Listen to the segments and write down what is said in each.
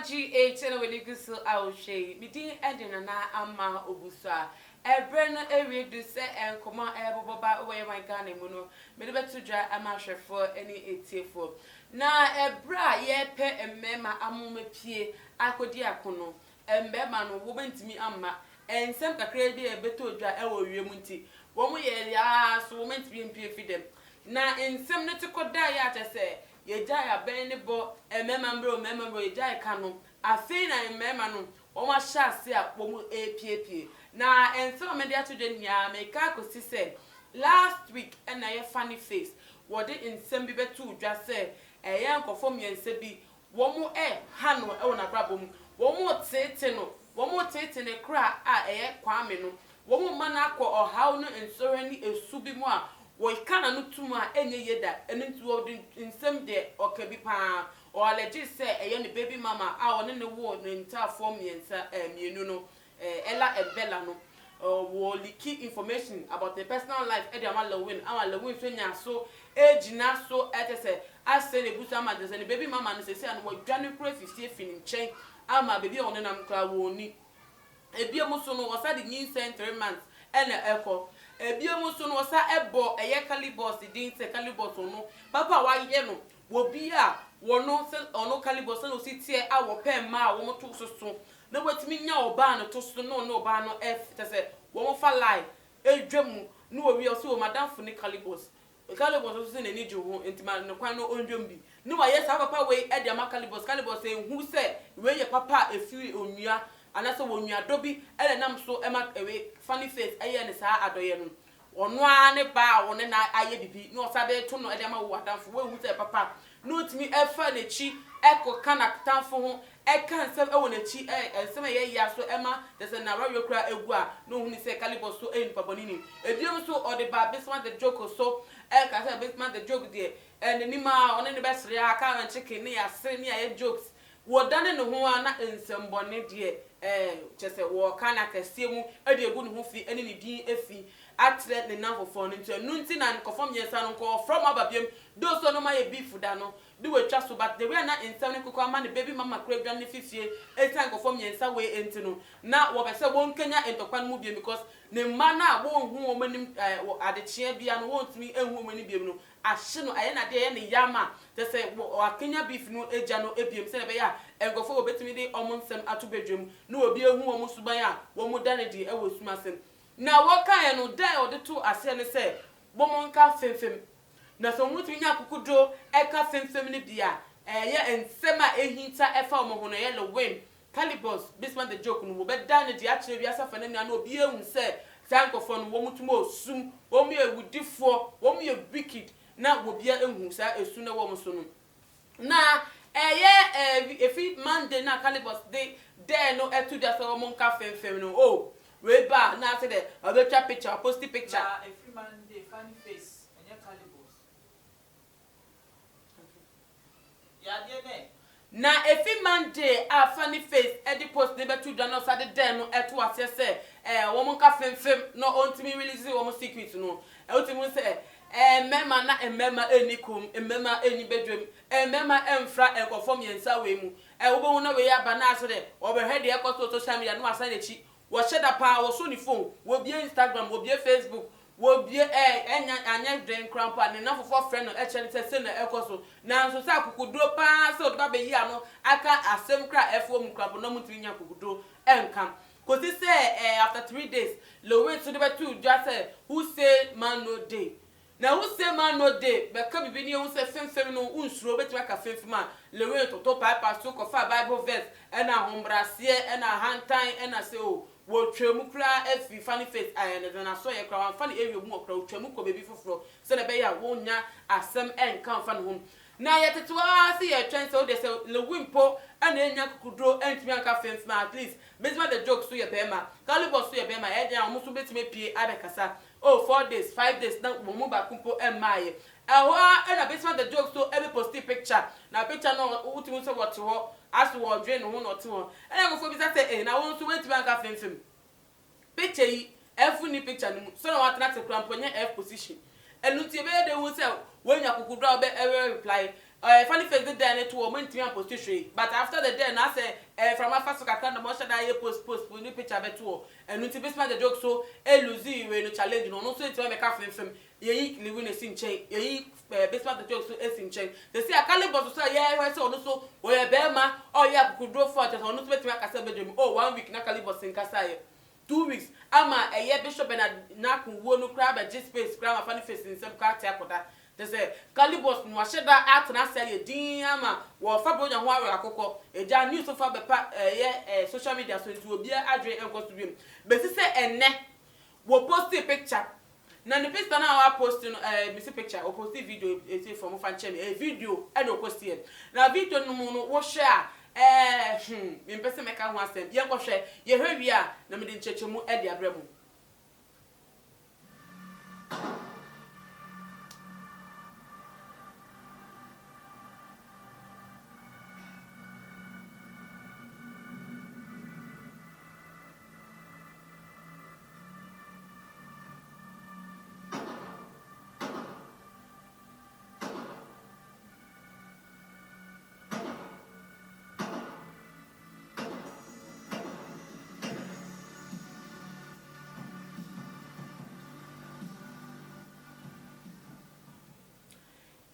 GH and when you so out shade. Between ending and ama obusa. Ebren area do say and come on by away my gun and mono. Maybe to dry a masher for any 84. Na ebra ye pe and mema amume pie akodiakono. And bema no woman to me amma. And some crazy a beto dry our remunti. One way ya so woman to be in pie for them. Na in some netiko die at say. Ye jaya bene bo member ye jaya kanu afi na member no o ma sha se a pomu apap na enso me dia to de nya me ka ko si se last week na ye funny face wo de nsem bi betu dwa se ye nkofo miense bi wo mu ha no e wona brabom wo mu tete no wo mu tete ne kra a ye kwame no wo mu mana akọ ọhaw no ensore ni esu bi mu a wo kana no tuma enye yeda entu odin nsem de okabi pa o allergy say eye ne baby mama a one ne wo ne nta form yensa mienu no ella ebella no wo leak information about the personal life e de amalawin so nya so ejina so etese ase ne busa ma de ne baby mama no se se an wo dwane kro fifie fini nchen ama baby one nam kra wo ni ebie mu so no wo sa de nyin 3 months ena eko ebiem so no sa ebo eye calibos din se calibos no papa wa ye no wo bi a wo no se ono calibos no si tie a wo pen ma wo to soso na watimi nya oba no to so no oba no f te se wo mo fa lie edwam no wo wi o se wo madam fo ni calibos so se na ni ju ho entima no kwan no ondwam bi ni wa yes papa we e de ma calibos hu se we ye papa efi onua anase wo nua dobi ele nam so ema ewe funny face eye ne saa adoye no ono ane ba wo ne na aye bibi no osabe to no ede ma wo adanfo we hu se papa no timi efa na chi eko kana tanfo ho eka nsem ewo na chi ensem ye ya so ema de se na rayo kra egu a no hu ni se calibos so en pabonini ebiem so ode ba basement the joke so eka se basement the joke there and ni ma one ne besre aka na chicken ne ya se ne ya jokes wo dane ne ho ana nsembone de chese wo kana kasie mu ede egu ne ho fi ene ne din efi atre ne nan fofo no nti nu nti na nkofom yesa no nko from ababiem do so no ma ye beef da no do we twa so but the way na nsem ne kokọ ama ne baby mama kra dwan ne fifie etan nkofom yesa we enti no na wo be se wo nkanya entokwan mu biem because ne ma na wo hu wo manim adechia bia no wo ntimi ehu wo manim biem no ahye no aye na de ye ne yama te se wo akanya beef no eja no ebiem se ne be ya enkofo obetimi de omonsem atubedwem no obi ehu wo musuban a wo mu dane di ewo sumasem na waka ye no dai ode to ase ne se bomonka femfem na so mutumi nya kukudo eka femfem ne bia ye ensema ehinta efa omo no ye le win calibos bisman the joke no wo be dane di akire bia safa ne na obi ehun se sankofo no wo mutumo osum wo mu ewudifo wo mu ye wicked na wo bia ehun sa esu na wo muso no na efi Monday na calibos de no etu dia so monka femfem no oh we ba na say the obetwa picture post picture na every Monday funny face and your calibos ya de ne na every Monday a funny face e post ne betu dwa no so de no etu ase se wo monka femfem no ontimi release wo mo secret no ontimi say mema na mema enikum mema eni bedwem mema emfra enkofom yensa we mu wo be hu na we ya ba na so de wo be hwede ekoso social media no asa na chi wo sheda pa wo so ni phone wo bie Instagram wo bie Facebook wo bie anya drink crampa ne na fofo friend no e chere se na ekoso na nso sa kokuduro pa se o ba be yi ano aka asem kra efo mu crampa no mutri nya kokuduro enkam ko ti say after 3 days lo we to the two just say who say man no day na who say man no day be ka bibi ni who say femfem no unsuro betima ka femfem a le we to pa so ko fa Bible verse e na hombrase e na hantan e na say o wo twemu kra efi funny face ayene na so ye kra wan funny area mu okra twemu ko baby foforo se na be ya wo nya asem enkan fa no hom na ye tetewa se ye twen so de se le wimpo ana enya kokudro entimi anka femfem at least basement the joke so ye be ma calibos so ye be ma ye dia omuso betime pie abekasa oh 4 days 5 days na mo ba kumpo emaye eho na basement the joke so every post picture na picture no utimi so what ho aso wo dwe no ho no te ho ena go fo bi say na won so wetimi anka femfem picture yi efu ni picture ni mu so na watena te krampo nya f position enu ti be de wo say wo nya kokudra obe reply funny face the day to woman to post history but after the day na say from after so kakra na mo shada ye post new picture beto and no tibes ma the joke so eluzi we no challenge no so it make ka fem ye live in a sin chain ye basement the joke so esin chain they say caliber so ye we so no so we be ma oh ya kudro for just no so bet me akasa bedem oh 1 week na caliber sin kasa ye 2 weeks ama eye bishop na kunwo no kra be space kra ma funny face in some car tia koda they say calibers no aheda at na say ye din ama wo fa bronya ho awe akoko eja news so fa be pa social media so nti obi adwe enko so biem be say enne wo post a picture na the picture na wa post no me see picture or post video e from fan chemi a video e no post here na video no no wo share me pese meka ho asem ye ko hwe ye hwe wi a na me de nchechemu e de abremu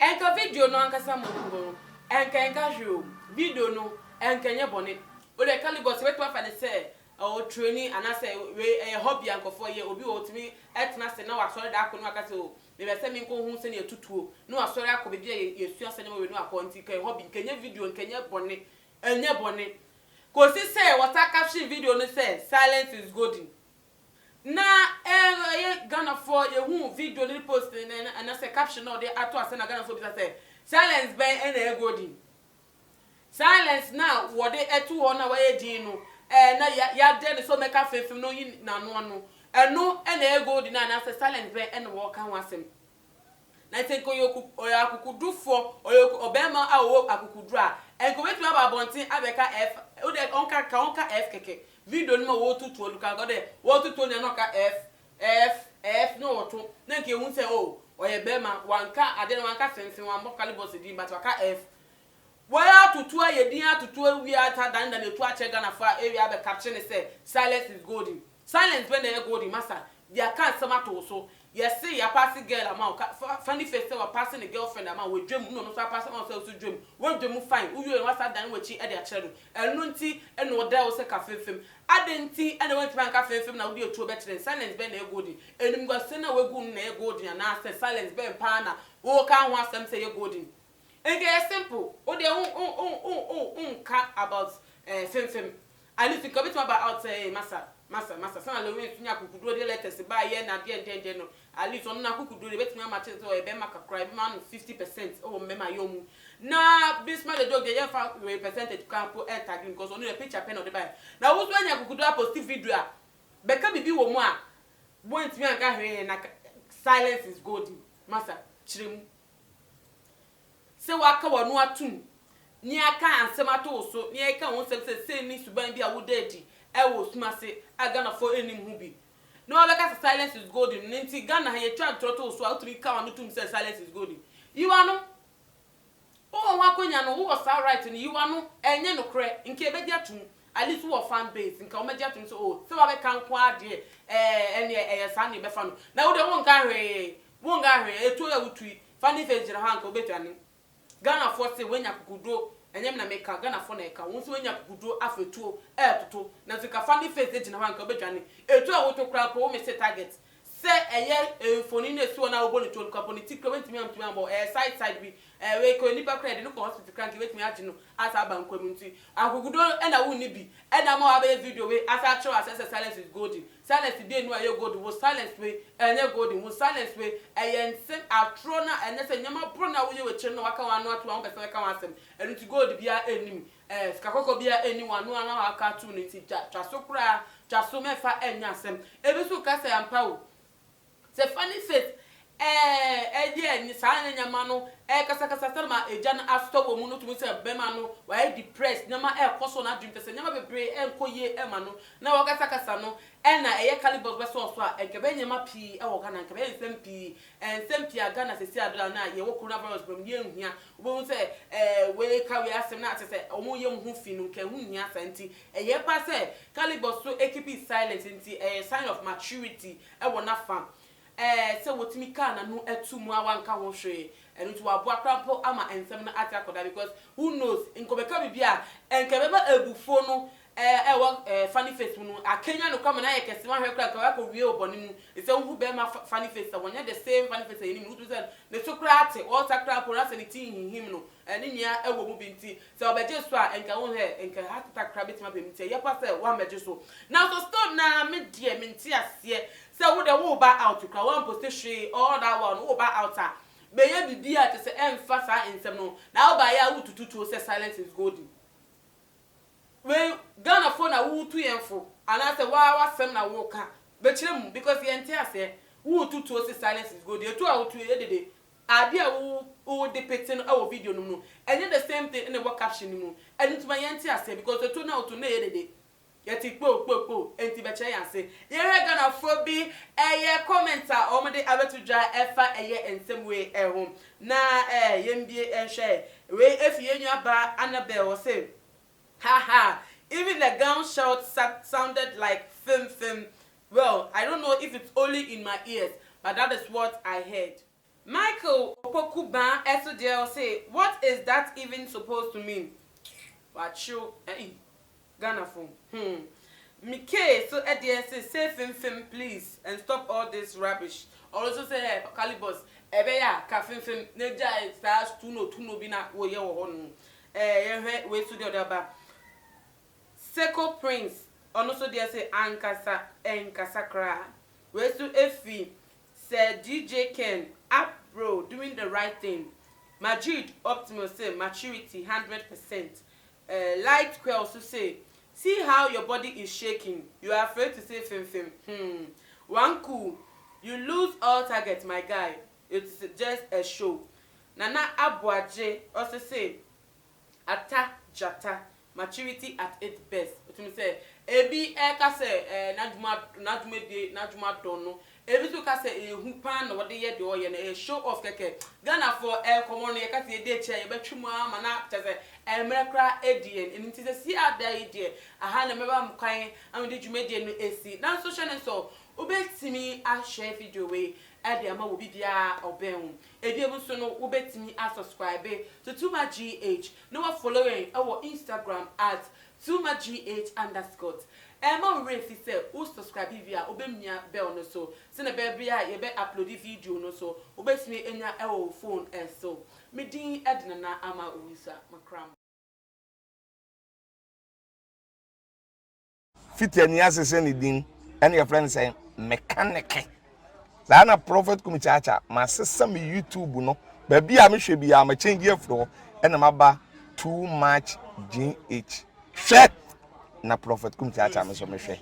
enka video no ankasa mo enka hwe video no enka nye bone o de calibers wetu afa ne say o training anase we hobby ankofo ye obi o timi etna se na wasore da akonu akase o me be se me nko hu se ne tutuo no wasore akobe bia yesu ase ne we no akonti kan hobby kenye video kenye bone enye bone ko si say water caption video no say silence is golden na Ghana for ye hu video ni post na say caption no dey ato ase na Ghana for be say silence ben na golden silence now what dey etu ho na wa ye din no na ya de so make afefem no yin na no eno na golden na say silence ben na wo kan wasem na think akukudufo obema a wo akukudu a enko wetu aba bontin abeka f o de onka f keke video no wo tutu oluka go de wo tutu ne no ka f no woto na nke hu se o oye bema wanka ade na wanka sensen wan mo calibers di but waka f waya tutu aye din atutu awi ata dan dan etu ache Ghana fa area be capture ne say silence is golden silence when they golden master dia kan sama to so yes see ya passing girl amount funny face say wa passing a girlfriend amount we dream no so passing on so dream we dream fine uyu e wasa dan we chi e de achero enu nti enu oda o se kafefem adenti ene went man kafefem na odi otu be silence be na golden enum go se na we gu na golden na say silence be pa na wo kan ho asem say golden ege simple o de ka about fem and if you come about masa sana le we tunya kukudo de letters ba ye na de no at least on na kukudo de betumi amache so e be maka cry be man 50% o mema yomu na bisma the dog de ye fa percentage kan po enter because on the picture pen of the buy na wo so anya kukudo post video a be ka bibi wo mu a bo ntimi anka hwe na silence is golden masa chirem se waka wonu atum ni aka ansemato so ni aka won se ni suban bi a wo dedi ewo sumase Ghana for enim hu bi no abeka silence is golden nti Ghana ye twa trotto so outri ka no tum say silence is golden you anu o wa konya no wo sa right ni you anu enye no kre nke ebedi atum at least wo fan base nke o meji atum so o se wa be kan ko ade ene sa ni be fa no na wo de wo nka hwe etu ya wutui funny face jira ha nka obetu ani Ghana for say wenya kukudo enyem na meka Ghana for na eka wonso enya kukudo afetuo toto na zika funny face jina ha nka obedwane etu a woto kra po wo me set target se eye phone ni esu na obo ni to nka politic wentimi ambo side bi we ko nipa credit no ko hospital crank wetimi agi no asa ba nkwam nti akukudo na wo ni bi na ma wa be video we asa show access silence is golden silence dey no aye golden wo silence we enye golden wo silence we nsem atrona enye se nyama pro na wo ye we kire no waka wa no ato wa pese ka wa asem enu ti gold bia enim skakoko bia eni wanu ana waka tu ni ti twasokura twaso mefa enya asem ebisu ka se ampa wo se funny face eje ni sa na nyama no kasa ma eja na after wo mu no to say be ma no why depressed nyama koso na dream tese nyama bebre enkoye e ma no na wo kasa no na Calibus be so a enkebe nyama pi e wo Ghana enkebe nsem pi aga na sesi adra na ye wo coronavirus bam ye nhia wo say we ka we asem na tese omo ye hu fi no nke hu nhia santi eye pa say Calibus so keep silent nti sign of maturity e wo na fam say wotimi ka na no etumu awanka wo hwe enu to abo akrampo ama ensem na ati akoda because who knows inkobeka bibia enkebeba ebufo no funny face no akenya no come na yekese ma hwe kra ka ko wie oboni mu e say who be ma funny face wonya the same funny face ni mu to say ne sokrate all sakra po na se ni tin him no eni nia ewo mu binti say obeje so a enka won he enka hatata kra betima be mti ye pa say wa meje so now so stop na me die mti ase say wo de wo ba out kra one post all that one wo ba out be ye bibia te say emfa sa ensem no na wo ba ya wo tututu say silence is golden. When Ghana phone na wu tu yenfo and I say wa sem na wo ka be kire mu because ye ntia say wu tutu o say silence is good ye tu a wo tu ye dede ade a wo depicting our video no no and the same thing in the work caption mu and to my ntia say because tu na wo tu na ye dede ye ti po enti be kire yan say ye Ghana phone bi commenter o me de abetu dwa efa ensem we home na ye mbie enhwe we efie nwa ba Annabelle say even the gunshot sounded like film. Well, I don't know if it's only in my ears, but that is what I heard. Michael Opokuban SODL say, what is that even supposed to mean? What you Ghana phone. Mike, so at the end say film please and stop all this rubbish. Also say Calibus, ebeya ka film neja stars tuno bina wo ye wo hono. We to the other Seko Prince, also there say Ankasakra. Where's to Effie? Said DJ Ken, up bro, doing the right thing. Majid Optimus say maturity 100%. Light Quell also say, see how your body is shaking. You are afraid to say film. Wanku, you lose all targets, my guy. It's just a show. Nana Abuaje also say, Ata Jata. Maturity at its best. What say? Ebi ka say najuma dono. Ebi so ka say hu pan no de ye de oye na show off keke. Ghana for common ye ka say dey chair ye betwemu ama na tese emrekra edien. Enti say si ada idie. Aha na meba mkwan am de dwumedie no esi. Na social ne so obetimi a share video we ade ama wo bibia oben edi ebuso no wo betimi a subscribe to Tuma GH no wa following our Instagram at @TumaGH_. Emma Refi say who subscribe via obemnia bell no so se na be bia ye be upload video no so obetimi enya ewo phone so me din edna na ama owisa makram fitiani asese ni din and your friend say mechanic Zana Prophet Kumichacha, my sister me YouTube no, baby I should be a change here floor and I'm about too much GH. Share na Prophet Kumichacha, me so me share.